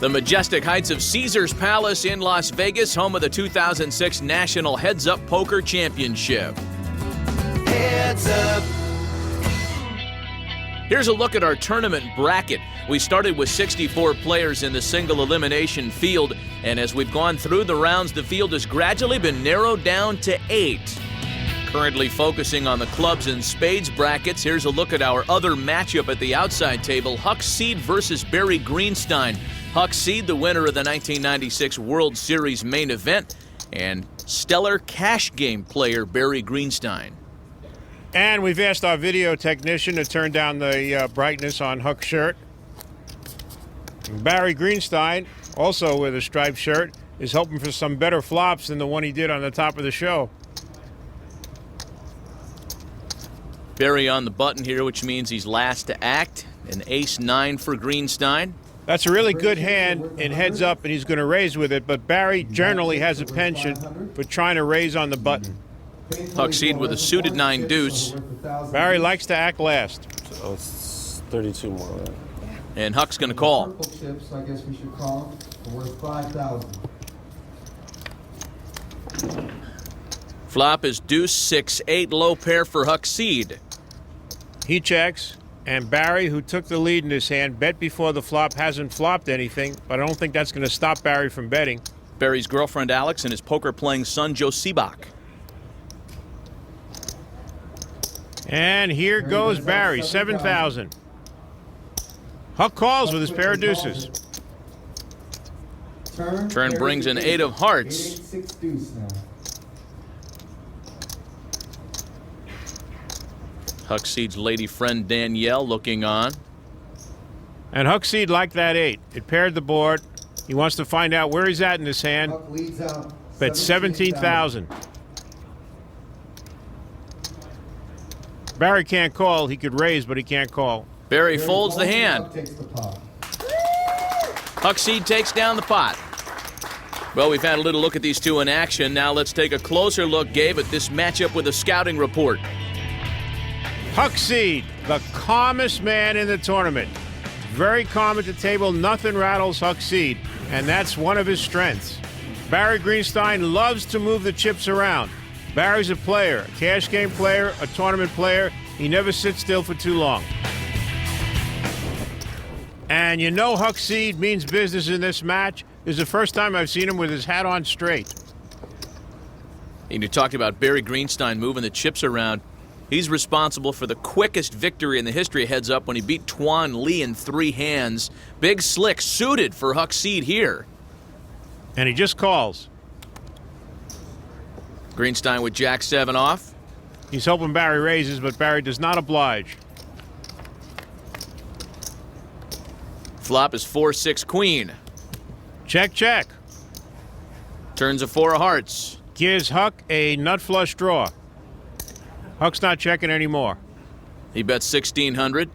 The majestic heights of Caesars Palace in Las Vegas, home of the 2006 National Heads Up Poker Championship. Heads Up. Here's a look at our tournament bracket. We started with 64 players in the single elimination field, and as we've gone through the rounds, the field has gradually been narrowed down to 8. Currently focusing on the clubs and spades brackets, here's a look at our other matchup at the outside table, Huck Seed versus Barry Greenstein. Huck Seed, the winner of the 1996 World Series main event, and stellar cash game player Barry Greenstein. And we've asked our video technician to turn down the brightness on Huck's shirt. Barry Greenstein, also with a striped shirt, is hoping for some better flops than the one he did on the top of the show. Barry on the button here, which means he's last to act. An ace-9 for Greenstein. That's a really good hand in heads up, and he's going to raise with it, but Barry generally has a penchant for trying to raise on the button. Huck Seed with a suited 9 deuce. Barry likes to act last. So it's 32 more, right? And Huck's going to call. Purple chips, I guess we should call them, are worth 5,000. Flop is deuce 6-8, low pair for Huck Seed. He checks, and Barry, who took the lead in this hand, bet before the flop, hasn't flopped anything, but I don't think that's going to stop Barry from betting. Barry's girlfriend Alex and his poker-playing son Joe Seebach. And here goes Barry, 7,000. Huck calls with his pair of deuces. Turn brings an 8 of hearts. 6 deuce now. Huck Seed's lady friend Danielle looking on. And Huck Seed liked that 8. It paired the board. He wants to find out where he's at in this hand. Huck leads out. Bet 17,000. Barry can't call. He could raise, but he can't call. Barry folds the hand. Huck takes the pot. Huck Seed takes down the pot. Well, we've had a little look at these two in action. Now let's take a closer look, Gabe, at this matchup with a scouting report. Huck Seed, the calmest man in the tournament. Very calm at the table. Nothing rattles Huck Seed, and that's one of his strengths. Barry Greenstein loves to move the chips around. Barry's a player, a cash game player, a tournament player. He never sits still for too long. And you know Huck Seed means business in this match. This is the first time I've seen him with his hat on straight. And you talked about Barry Greenstein moving the chips around. He's responsible for the quickest victory in the history of Heads Up when he beat Tuan Lee in 3 hands. Big slick suited for Huck Seed here. And he just calls. Greenstein with Jack-7 off. He's hoping Barry raises, but Barry does not oblige. Flop is 4-6 queen. Check, check. Turns a 4 of hearts. Gives Huck a nut flush draw. Huck's not checking anymore. He bets 1,600.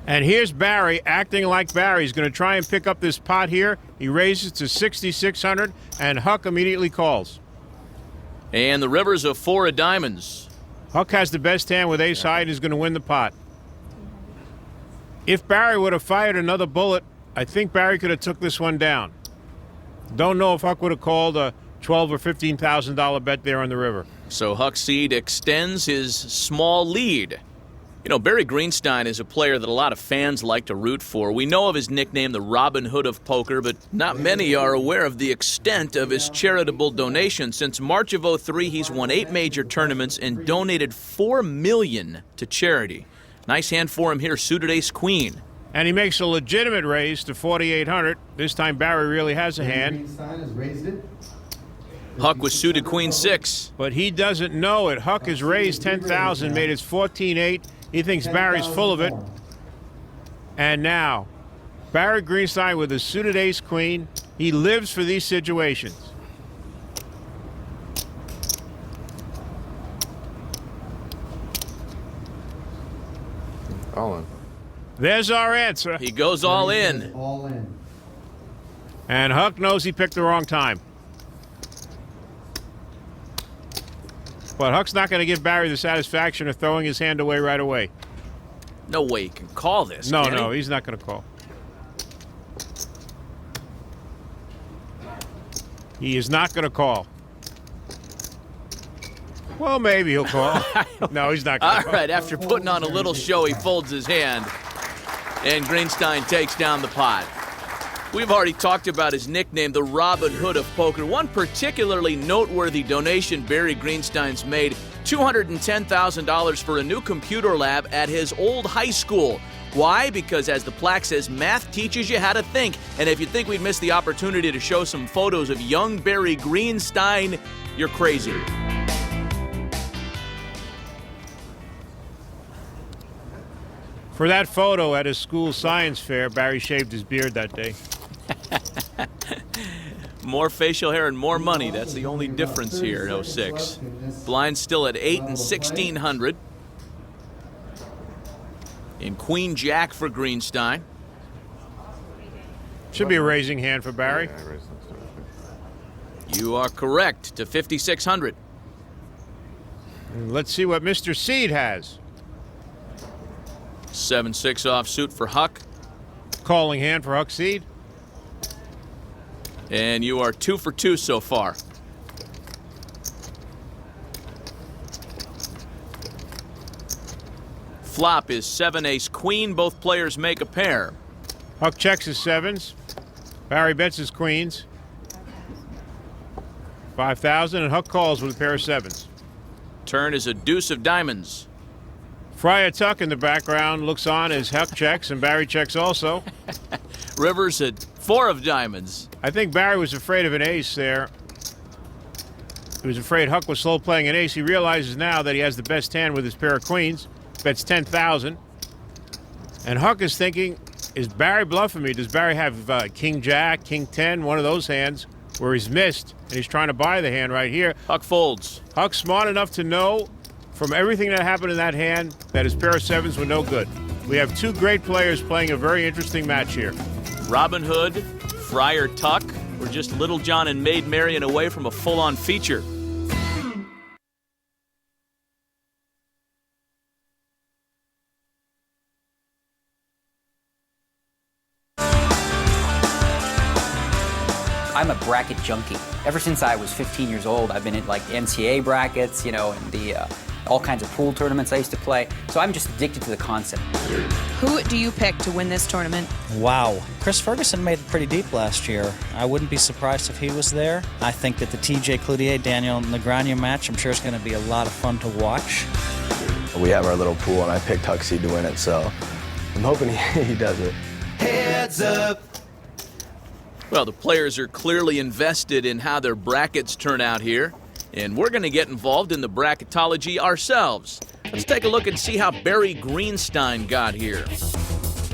And here's Barry acting like Barry. He's going to try and pick up this pot here. He raises to 6,600, and Huck immediately calls. And the river's a 4 of diamonds. Huck has the best hand with ace high and is going to win the pot. If Barry would have fired another bullet, I think Barry could have took this one down. Don't know if Huck would have called a $12,000 or $15,000 bet there on the river. So Huck Seed extends his small lead. You know, Barry Greenstein is a player that a lot of fans like to root for. We know of his nickname, the Robin Hood of poker, but not many are aware of the extent of his charitable donations. Since March of '03, he's won 8 major tournaments and donated $4 million to charity. Nice hand for him here, suited ace-queen. And he makes a legitimate raise to 4,800. This time Barry really has a hand. Greenstein has raised it. Huck with suited queen-6. But he doesn't know it. Huck has raised 10,000, made it 14,800. He thinks Barry's full of it. And now, Barry Greenstein with a suited ace-queen. He lives for these situations. All in. There's our answer. He goes all in. All in. And Huck knows he picked the wrong time. But Huck's not going to give Barry the satisfaction of throwing his hand away right away. No way he can call this. No, can he? no, he's not going to call. He is not going to call. Well, maybe he'll call. No, he's not going to All call. right, after putting on a little show, he folds his hand, and Greenstein takes down the pot. We've already talked about his nickname, the Robin Hood of poker. One particularly noteworthy donation Barry Greenstein's made, $210,000 for a new computer lab at his old high school. Why? Because as the plaque says, math teaches you how to think. And if you think we'd miss the opportunity to show some photos of young Barry Greenstein, you're crazy. For that photo at his school science fair, Barry shaved his beard that day. More facial hair and more money. That's the only difference here in 06. Blind still at 8 and 1600. In Queen Jack for Greenstein. Should be a raising hand for Barry. You are correct, to 5600. And let's see what Mr. Seed has. 7-6 offsuit for Huck. Calling hand for Huck Seed. And you are 2 for 2 so far. Flop is 7-ace queen. Both players make a pair. Huck checks his sevens. Barry bets his queens. 5,000, and Huck calls with a pair of sevens. Turn is a deuce of diamonds. Friar Tuck in the background looks on as Huck checks, and Barry checks also. Rivers at 4 of diamonds. I think Barry was afraid of an ace there. He was afraid Huck was slow playing an ace. He realizes now that he has the best hand with his pair of queens. Bets 10,000. And Huck is thinking, is Barry bluffing me? Does Barry have King Jack, King 10, one of those hands where he's missed, and he's trying to buy the hand right here? Huck folds. Huck's smart enough to know from everything that happened in that hand that his pair of sevens were no good. We have two great players playing a very interesting match here. Robin Hood, Friar Tuck. We're just Little John and Maid Marian away from a full-on feature. I'm a bracket junkie. Ever since I was 15 years old, I've been in like NCAA brackets, and the all kinds of pool tournaments I used to play. So I'm just addicted to the concept. Who do you pick to win this tournament? Wow. Chris Ferguson made it pretty deep last year. I wouldn't be surprised if he was there. I think that the TJ Cloutier, Daniel Negreanu match, I'm sure is going to be a lot of fun to watch. We have our little pool, and I picked Huck Seed to win it, so I'm hoping he does it. Heads up. Well, the players are clearly invested in how their brackets turn out here, and we're going to get involved in the bracketology ourselves. Let's take a look and see how Barry Greenstein got here.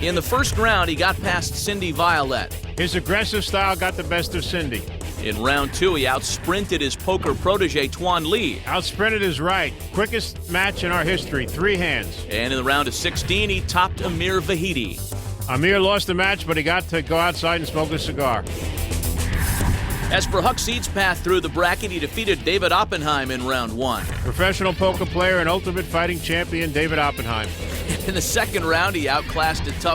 In the first round, he got past Cindy Violette. His aggressive style got the best of Cindy. In round 2, he outsprinted his poker protege, Tuan Lee. Outsprinted is right. Quickest match in our history, 3 hands. And in the round of 16, he topped Amir Vahidi. Amir lost the match, but he got to go outside and smoke a cigar. As for Huck Seed's path through the bracket, he defeated David Oppenheim in round 1. Professional poker player and ultimate fighting champion David Oppenheim. In the second round, he outclassed a tough